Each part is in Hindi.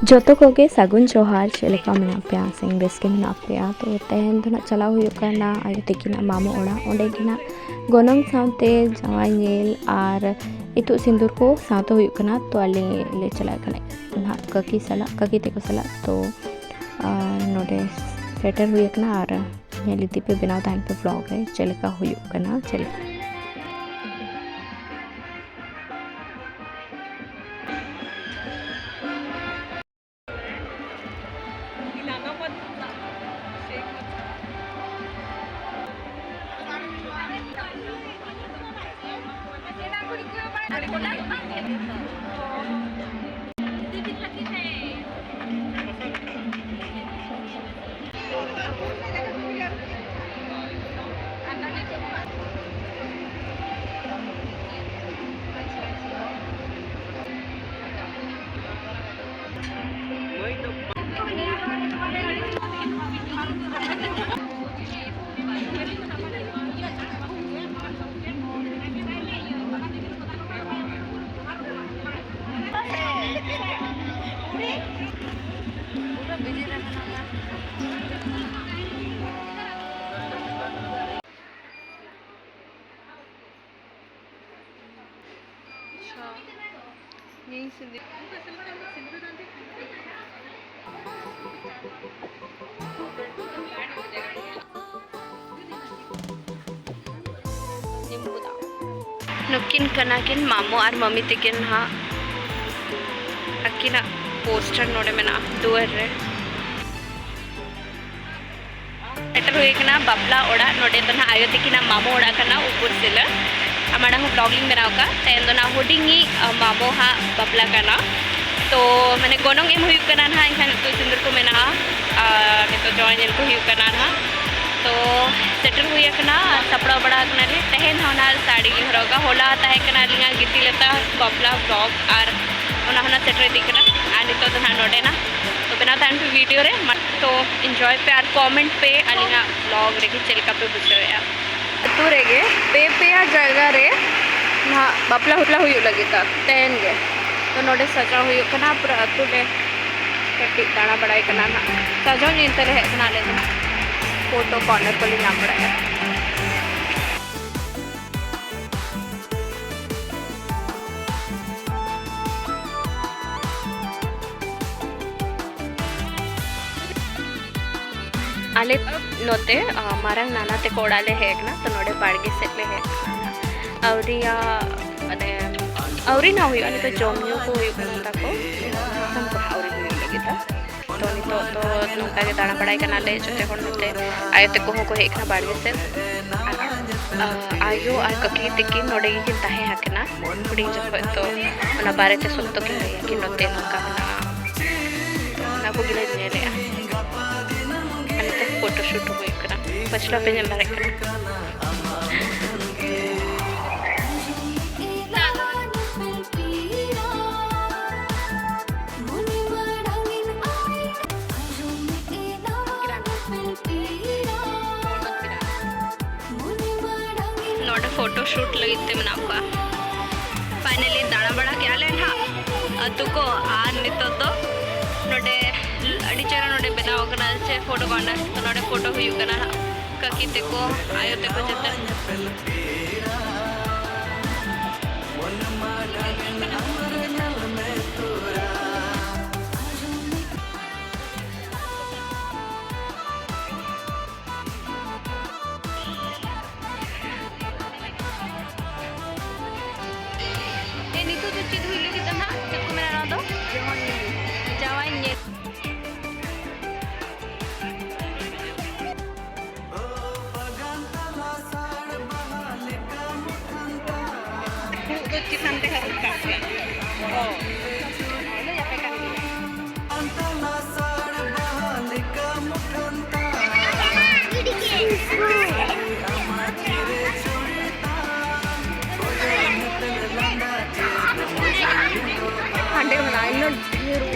जोतो कोगे सागुन जोहार चलेका मेना पे सें बेस के मेना पे तो तेहन तो ना चला हुई करना आयो तकिना मामो ओड़ा ओंडे गिना गोनंग साउते जावाई नेल आर इतु सिंदूर को साउते हुई करना तो आले ले चला करना ना ककी तेको सला तो नोडे सेटर हुई करना आर नेलिती पे बिना ताइन पे व्लॉग है चलेका हुई करना चले यही से नुकिन कनाकिन मामो और मम्मी तकिन हा अकिना पोस्टर नोडे मेना दुआर रे एटर हुई कना बापला ओड़ा नोडे तो ना आयो तकिना मामो ओड़ा कना ऊपर सिला हमारा हो ब्लॉगिंग बनाओ का तेन तो ना हुडिंगी मामो हा बापला कना तो मैंने गोनोंग एम हुई कना ना इनखान तो सिंदूर को मेना तो जॉइन को हुई कना ना तो सेटर हुई कना सपड़ा बड़ा कना ले तहन होना साड़ी हरोगा होला तहे कना लिंगा गिटी लेता बापला ब्लॉग और ओना होना सेटर दी कना और नितो तो ना नोडे ना तो बिना तान पे वीडियो रे तो एंजॉय पे और कमेंट पे अलिंगा ब्लॉग रे की चलका पे बुझोया तू रेगे पे जगह रे ना बापला हुपला हुई लगी था तहन गे तो नोडे सजा हुई कना पूरा अतु ले कटी दाना बड़ाई कना ना सजो निंत रहे कना ले ना फोटो कॉर्नर को लिंगा पड़ाया आले नोते मारंग नाना ते कोड़ाले हेक ना तो नोडे बाड़गे सेटले हेक औरिया अने औरी ना हुई अने तो जोमियो को हुई बनता को हम को औरी हुई लगी था तो नि तो नोका के दाना पड़ाई करना ले जोते कोन नोते आयो ते को हेक ना बाड़गे से आयो आ ककी तिकी नोडे की ताहे हकना पुडिंग जो तो ना बारे ते सुत्तो के कि नोते नोका ना ना को गिले नेले फोटो शूट हुई करा पछला पे जम बारे करा नोडे फोटो शूट लगी ते मना का फाइनली दाना बड़ा क्या लेन हा तुको आ नितो तो नोडे अड़ी चेहरा नोडे बनाओ कना से फोटो कॉर्नर तो नोडे फोटो हुई कना ककी ते को आयो ते को जते ए नीतू जो चीज हुई लगी तना सबको मेरा ना दो जावाई ने Nanti harus kasih. Oh, ini ya pekan ini. Ande mana ini biru.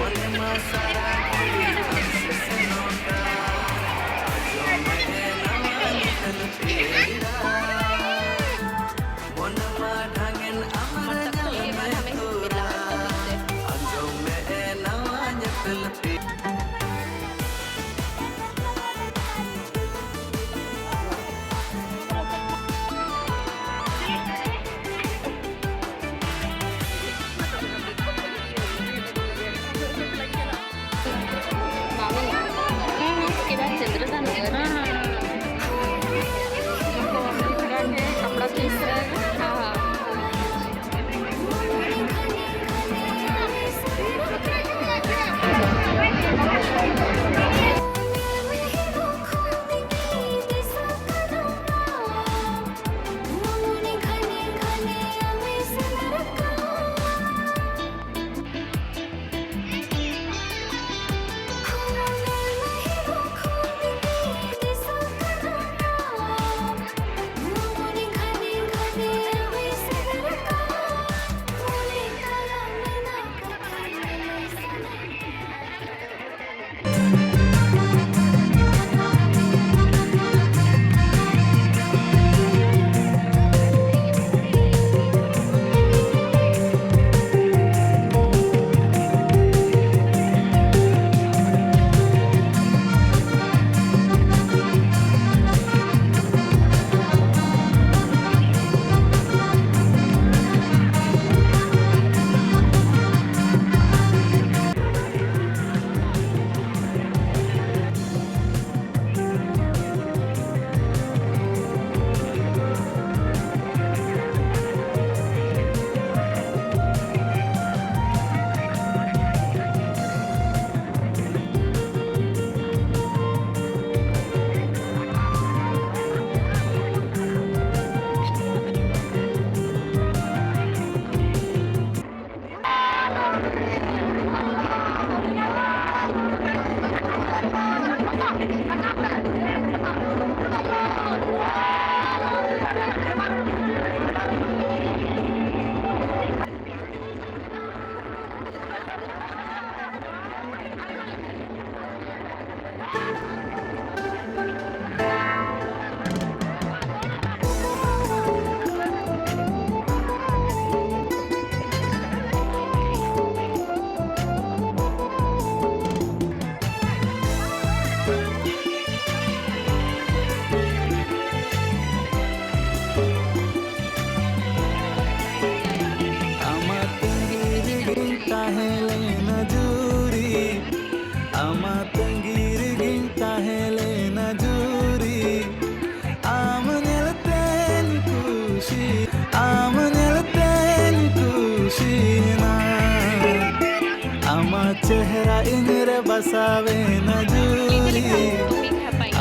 चेहरा इंगरे बसावे नजूरी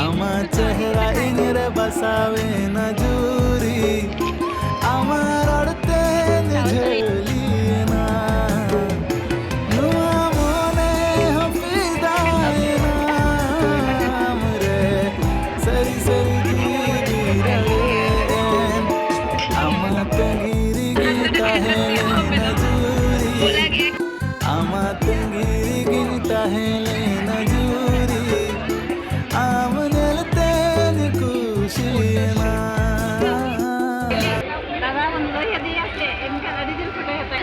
आमा चेहरा इंगरे बसावे नजूरी आमार अड़ते झोली ना नुआ मोने हफिदाए ना हमरे सरी सरी गिरी रहे आमा तंगिरी गिरता है नजूरी आमा तंगिरी गिरता है नजूरी आमनल तेन कुशीना दादा ಒಂದು ಹದಿಯಾಕೆ ಎನ್ಕ ಅಡಿಜಿಲ್ ಫೋಟೋ ಹೇಳ್ತಾ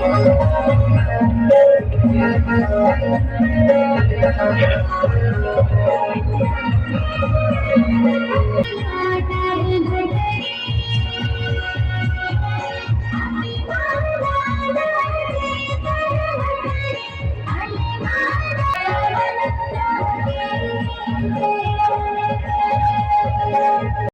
Thank you.